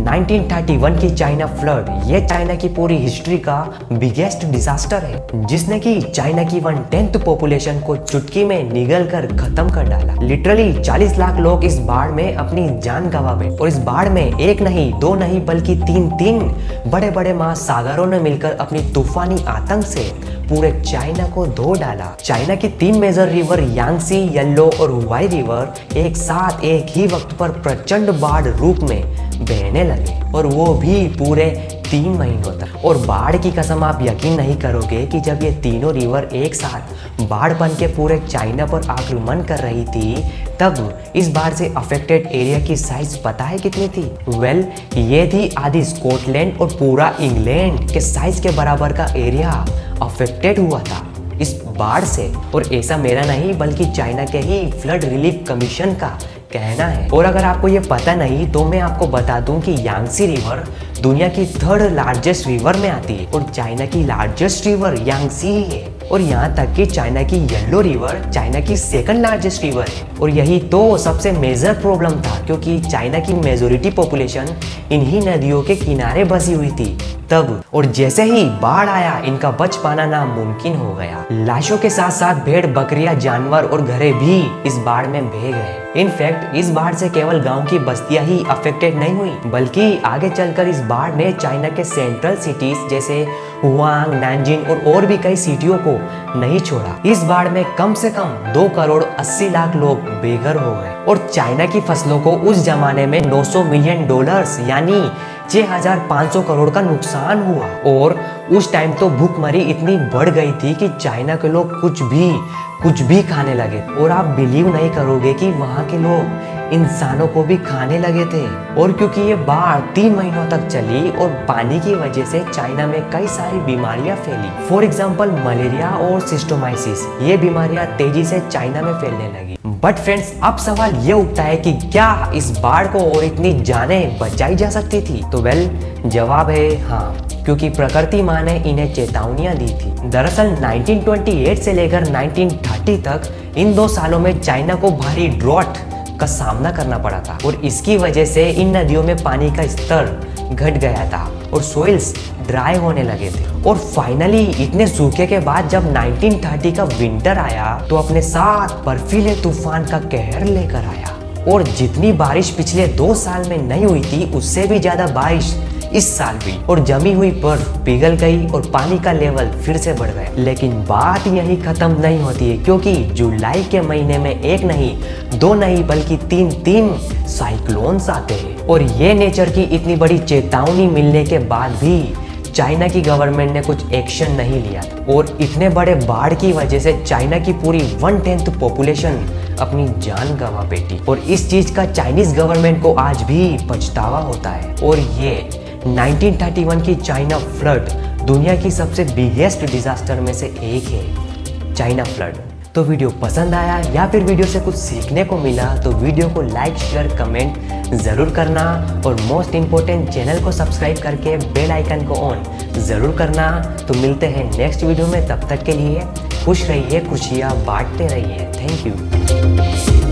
1931 की China flood, ये China की पूरी हिस्ट्री का बिगेस्ट डिजास्टर है, जिसने कि चाइना की 1/10 पॉपुलेशन को चुटकी में निगल कर खत्म कर डाला। लिटरली 40 लाख लोग इस बाढ़ में अपनी जान गंवा बैठे और इस बाढ़ में एक नहीं, दो नहीं, बल्कि तीन बड़े बड़े महासागरों ने मिलकर अपनी तूफानी आतंक से पूरे चाइना को धो डाला। चाइना की 3 मेजर रिवर यांगसी, येलो और हुआई रिवर एक साथ एक ही वक्त पर प्रचंड बाढ़ रूप में बहने लगे, और वो भी पूरे 3 महीनों तक। और बाढ़ की कसम, आप यकीन नहीं करोगे कि जब ये तीनों रिवर एक साथ बाढ़ बन के पूरे चाइना पर आक्रमण कर रही थी, तब इस बाढ़ से अफेक्टेड एरिया की साइज पता है कितनी थी? वेल, ये थी आधी स्कॉटलैंड और पूरा इंग्लैंड के साइज के बराबर का एरिया अफेक्टेड हुआ था इस बाढ़ से। और ऐसा मेरा नहीं, बल्कि चाइना के ही फ्लड रिलीफ कमीशन का कहना है। और अगर आपको ये पता नहीं तो मैं आपको बता दूं कि यांगसी रिवर दुनिया की 3rd लार्जेस्ट रिवर में आती है और चाइना की लार्जेस्ट रिवर यांगसी ही है। और यहाँ तक कि चाइना की येलो रिवर चाइना की 2nd लार्जेस्ट रिवर है। और यही तो सबसे मेजर प्रॉब्लम था, क्योंकि चाइना की मेजोरिटी पॉपुलेशन इन्हीं नदियों के किनारे बसी हुई थी तब। और जैसे ही बाढ़ आया, इनका बच पाना नामुमकिन हो गया। लाशों के साथ साथ भेड़, बकरियां, जानवर और घरें भी इस बाढ़ में बह गए। इनफैक्ट इस बाढ़ से केवल गांव की बस्तियां ही अफेक्टेड नहीं हुई, बल्कि आगे चलकर इस बाढ़ ने चाइना के सेंट्रल सिटीज जैसे हुआंग, नानजिंग और भी कई सिटियों को नहीं छोड़ा। इस बाढ़ में कम से कम 2 करोड़ 80 लाख लोग बेघर हो गए। और चाइना की फसलों को उस जमाने में $900 मिलियन यानी 6500 करोड़ का नुकसान हुआ। और उस टाइम तो भूखमरी इतनी बढ़ गई थी कि चाइना के लोग कुछ भी खाने लगे। और आप बिलीव नहीं करोगे कि वहाँ के लोग इंसानों को भी खाने लगे थे। और क्योंकि ये बाढ़ 3 महीनों तक चली और पानी की वजह से चाइना में कई सारी बीमारियां फैली। फॉर एग्जाम्पल मलेरिया और सिस्टोमाइसिस, ये बीमारियां तेजी से चाइना में फैलने लगी। बट फ्रेंड्स, अब सवाल ये उठता है कि क्या इस बाढ़ को और इतनी जानें बचाई जा सकती थी? तो वेल, जवाब है हाँ, क्योंकि प्रकृति माँ ने इन्हें चेतावनियां दी थी। दरअसल 1928 से लेकर 1930 तक इन 2 सालों में चाइना को भारी ड्रॉट का सामना करना पड़ा था, और इसकी वजह से इन नदियों में पानी का स्तर घट गया था और सोइल्स ड्राई होने लगे थे। और फाइनली इतने सूखे के बाद जब 1930 का विंटर आया तो अपने साथ बर्फीले तूफान का कहर लेकर आया। और जितनी बारिश पिछले 2 साल में नहीं हुई थी, उससे भी ज्यादा बारिश इस साल भी। और जमी हुई बर्फ पिघल गई और पानी का लेवल फिर से बढ़ गया। लेकिन बात यही खत्म नहीं होती है, क्योंकि जुलाई के महीने में 1 नहीं, 2 नहीं, बल्कि 3 साइक्लोन्स आते हैं। और ये नेचर की इतनी बड़ी चेतावनी मिलने के बाद भी चाइना की गवर्नमेंट ने कुछ एक्शन नहीं लिया। और इतने बड़े बाढ़ की वजह से चाइना की पूरी 1/10 पॉपुलेशन अपनी जान गंवा बैठी। और इस चीज का चाइनीज गवर्नमेंट को आज भी पछतावा होता है। और ये 1931 की चाइना फ्लड दुनिया की सबसे बिगेस्ट डिजास्टर में से एक है, चाइना फ्लड। तो वीडियो पसंद आया या फिर वीडियो से कुछ सीखने को मिला तो वीडियो को लाइक, शेयर, कमेंट जरूर करना। और मोस्ट इम्पोर्टेंट, चैनल को सब्सक्राइब करके बेल आइकन को ऑन जरूर करना। तो मिलते हैं नेक्स्ट वीडियो में, तब तक के लिए खुश रहिए, खुशियाँ बांटते रहिए। Thank you.